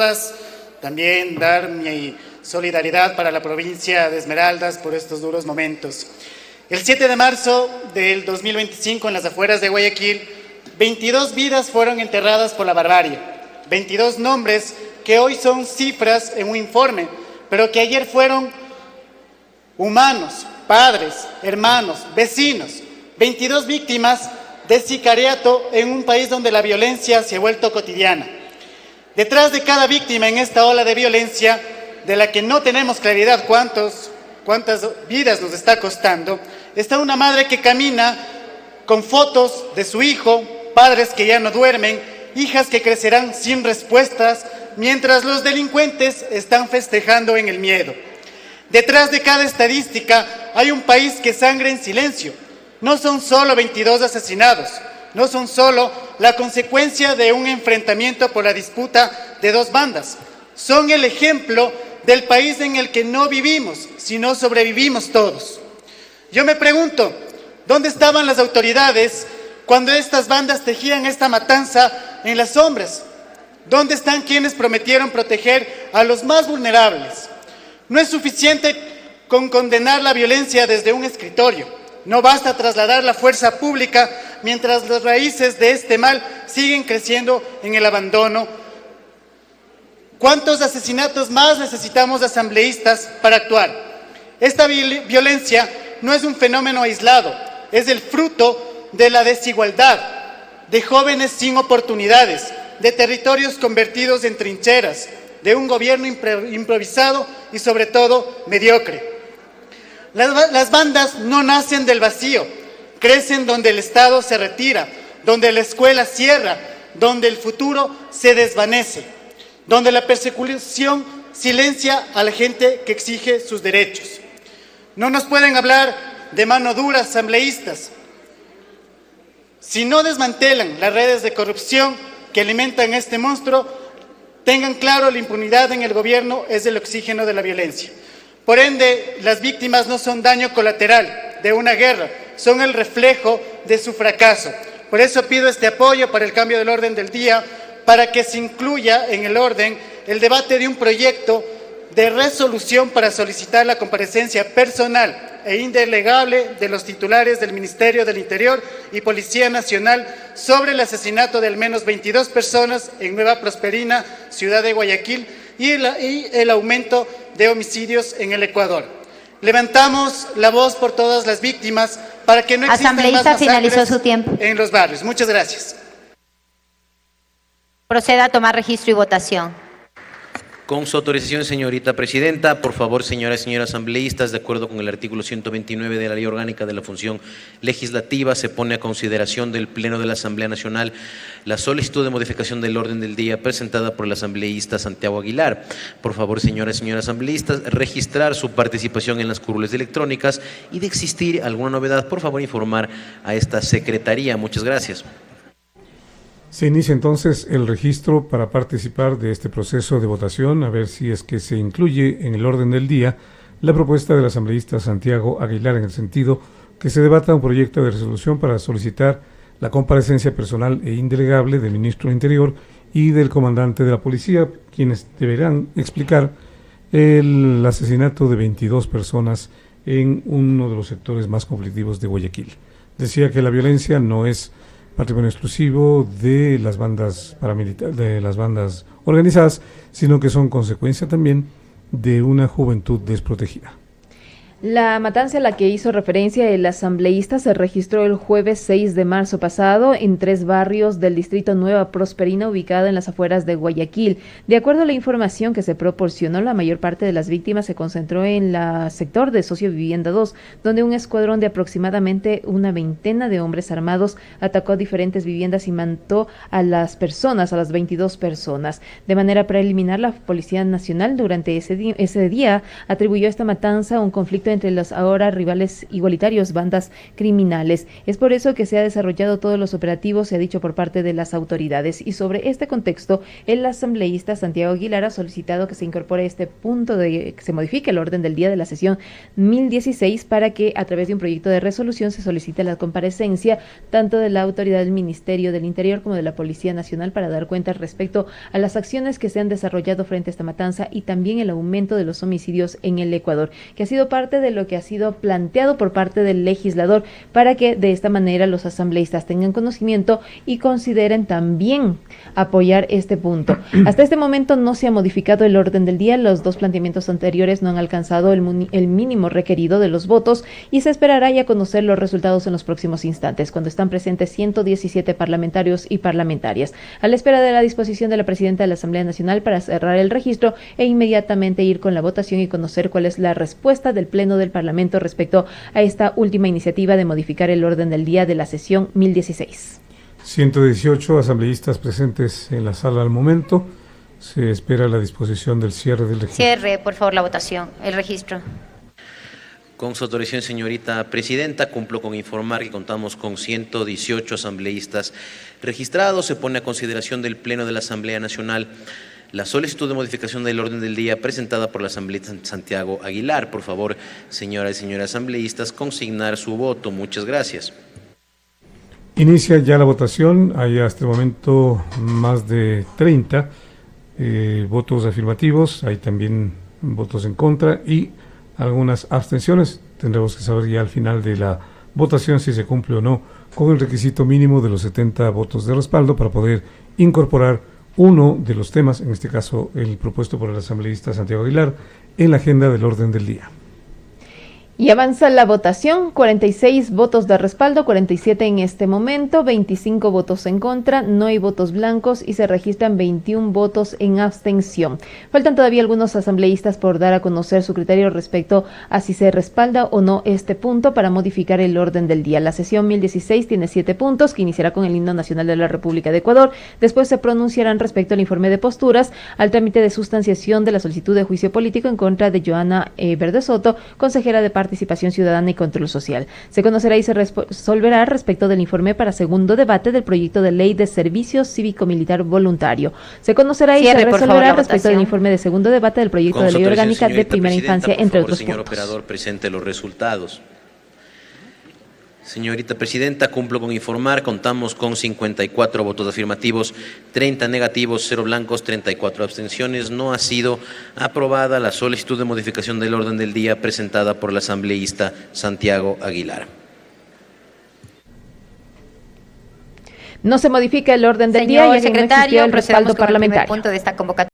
todas. También dar mi solidaridad para la provincia de Esmeraldas por estos duros momentos. El 7 de marzo del 2025, en las afueras de Guayaquil, 22 vidas fueron enterradas por la barbarie. 22 nombres que hoy son cifras en un informe, pero que ayer fueron humanos, padres, hermanos, vecinos. 22 víctimas de sicariato en un país donde la violencia se ha vuelto cotidiana. Detrás de cada víctima en esta ola de violencia, de la que no tenemos claridad cuántas vidas nos está costando, está una madre que camina con fotos de su hijo, padres que ya no duermen, hijas que crecerán sin respuestas, mientras los delincuentes están festejando en el miedo. Detrás de cada estadística hay un país que sangra en silencio. No son solo 22 asesinados, no son solo la consecuencia de un enfrentamiento por la disputa de dos bandas. Son el ejemplo del país en el que no vivimos, sino sobrevivimos todos. Yo me pregunto, ¿dónde estaban las autoridades cuando estas bandas tejían esta matanza en las sombras? ¿Dónde están quienes prometieron proteger a los más vulnerables? No es suficiente con condenar la violencia desde un escritorio. No basta trasladar la fuerza pública mientras las raíces de este mal siguen creciendo en el abandono. ¿Cuántos asesinatos más necesitamos asambleístas para actuar? Esta violencia no es un fenómeno aislado, es el fruto de la desigualdad, de jóvenes sin oportunidades, de territorios convertidos en trincheras, de un gobierno improvisado y sobre todo mediocre. Las bandas no nacen del vacío, crecen donde el Estado se retira, donde la escuela cierra, donde el futuro se desvanece, donde la persecución silencia a la gente que exige sus derechos. No nos pueden hablar de mano dura asambleístas. Si no desmantelan las redes de corrupción que alimentan este monstruo, tengan claro, la impunidad en el gobierno es el oxígeno de la violencia. Por ende, las víctimas no son daño colateral de una guerra, son el reflejo de su fracaso. Por eso pido este apoyo para el cambio del orden del día, para que se incluya en el orden el debate de un proyecto de resolución para solicitar la comparecencia personal e indelegable de los titulares del Ministerio del Interior y Policía Nacional sobre el asesinato de al menos 22 personas en Nueva Prosperina, ciudad de Guayaquil, y el aumento de homicidios en el Ecuador. Levantamos la voz por todas las víctimas para que no existan más masacres finalizó su tiempo en los barrios. Muchas gracias. Proceda a tomar registro y votación. Con su autorización, señorita presidenta, por favor, señoras y señores asambleístas, de acuerdo con el artículo 129 de la Ley Orgánica de la Función Legislativa, se pone a consideración del Pleno de la Asamblea Nacional la solicitud de modificación del orden del día presentada por el asambleísta Santiago Aguilar. Por favor, señoras y señores asambleístas, registrar su participación en las curules electrónicas y, de existir alguna novedad, por favor, informar a esta secretaría. Muchas gracias. Se inicia entonces el registro para participar de este proceso de votación, a ver si es que se incluye en el orden del día la propuesta del asambleísta Santiago Aguilar, en el sentido que se debata un proyecto de resolución para solicitar la comparecencia personal e indelegable del ministro del Interior y del comandante de la policía, quienes deberán explicar el asesinato de 22 personas en uno de los sectores más conflictivos de Guayaquil. Decía que la violencia no es patrimonio exclusivo de las bandas paramilitares, de las bandas organizadas, sino que son consecuencia también de una juventud desprotegida. La matanza a la que hizo referencia el asambleísta se registró el jueves 6 de marzo pasado en 3 barrios del distrito Nueva Prosperina, ubicada en las afueras de Guayaquil. De acuerdo a la información que se proporcionó, la mayor parte de las víctimas se concentró en el sector de Socio Vivienda 2, donde un escuadrón de aproximadamente una veintena de hombres armados atacó diferentes viviendas y mató a las 22 personas. De manera preliminar, la Policía Nacional durante ese día atribuyó esta matanza a un conflicto entre los ahora rivales igualitarios bandas criminales. Es por eso que se ha desarrollado todos los operativos, se ha dicho por parte de las autoridades. Y sobre este contexto, el asambleísta Santiago Aguilar ha solicitado que se incorpore este punto de que se modifique el orden del día de la sesión 1016 para que a través de un proyecto de resolución se solicite la comparecencia tanto de la autoridad del Ministerio del Interior como de la Policía Nacional para dar cuenta respecto a las acciones que se han desarrollado frente a esta matanza y también el aumento de los homicidios en el Ecuador, que ha sido parte de lo que ha sido planteado por parte del legislador para que de esta manera los asambleístas tengan conocimiento y consideren también apoyar este punto. Hasta este momento no se ha modificado el orden del día, los dos planteamientos anteriores no han alcanzado el mínimo requerido de los votos y se esperará ya conocer los resultados en los próximos instantes, cuando están presentes 117 parlamentarios y parlamentarias, a la espera de la disposición de la presidenta de la Asamblea Nacional para cerrar el registro e inmediatamente ir con la votación y conocer cuál es la respuesta del Pleno del Parlamento respecto a esta última iniciativa de modificar el orden del día de la sesión 1016. 118 asambleístas presentes en la sala al momento. Se espera la disposición del cierre del registro. Cierre, por favor, la votación, el registro. Con su autorización, señorita presidenta, cumplo con informar que contamos con 118 asambleístas registrados. Se pone a consideración del Pleno de la Asamblea Nacional la solicitud de modificación del orden del día presentada por la asambleísta Santiago Aguilar. Por favor, señoras y señores asambleístas, consignar su voto. Muchas gracias. Inicia ya la votación. Hay hasta el momento más de 30 votos afirmativos. Hay también votos en contra y algunas abstenciones. Tendremos que saber ya al final de la votación si se cumple o no con el requisito mínimo de los 70 votos de respaldo para poder incorporar uno de los temas, en este caso el propuesto por el asambleísta Santiago Aguilar, en la agenda del orden del día. Y avanza la votación, 46 votos de respaldo, 47 en este momento, 25 votos en contra, no hay votos blancos y se registran 21 votos en abstención. Faltan todavía algunos asambleístas por dar a conocer su criterio respecto a si se respalda o no este punto para modificar el orden del día. La sesión 1016 tiene 7 puntos, que iniciará con el himno nacional de la República de Ecuador. Después se pronunciarán respecto al informe de posturas, al trámite de sustanciación de la solicitud de juicio político en contra de Joana Verde Soto, consejera de Participación Ciudadana y Control Social. Se conocerá y se resolverá respecto del informe para segundo debate del proyecto de ley de servicio cívico-militar voluntario. Se conocerá y se resolverá respecto del informe de segundo debate del proyecto de ley orgánica de primera infancia, entre otros señor puntos. Operador, presente los resultados. Señorita presidenta, cumplo con informar, contamos con 54 votos afirmativos, 30 negativos, 0 blancos, 34 abstenciones. No ha sido aprobada la solicitud de modificación del orden del día presentada por el asambleísta Santiago Aguilar. No se modifica el orden del día Señor y secretario, el respaldo procedemos con el primer parlamentario. punto de esta convocatoria.